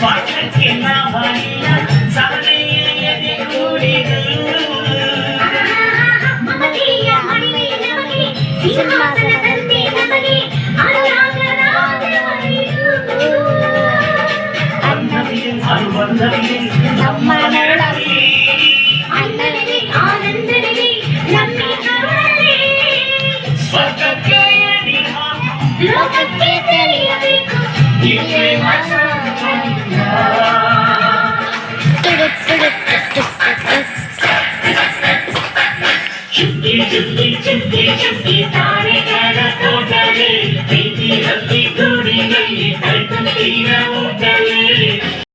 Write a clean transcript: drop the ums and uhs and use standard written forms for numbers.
ಸ್ವಾರ್ಥಕ್ಕೆಲ್ಲ ಬಲಿಯ ಸಹನೆಯ ಕೂಡಿದು ಮಮತೆಯ ಮಹಿಮೆಯ ನಮಗೆ ಸಿಂಹಾಸನದಂತೆ ನಮಗೆ ಅನುರಾಗರಾಗವಾಯಿತು. ಅನುಬಂಧವಿದೆ ನಮ್ಮ ನರಳಲ್ಲಿ ಅಣ್ಣನಿಗೆ ಆನಂದನಿಗೆ ನಂಬಿಕವೇ ಸ್ವರ್ಗಕ್ಕೆ ಲೋಕಕ್ಕೆ ತಿಳಿಯಬೇಕು ಇದೇ ಚುಕ್ಕಿ ಚುಕ್ಕಿ ಚುಕ್ಕಿ ಚುಕ್ಕಿ ತಾರೆಗಳ ತೋಟವೇ ಪ್ರೀತಿಯಲ್ಲಿ ಗೂಡಿನಲ್ಲಿ ಕೈತುತ್ತೀರವು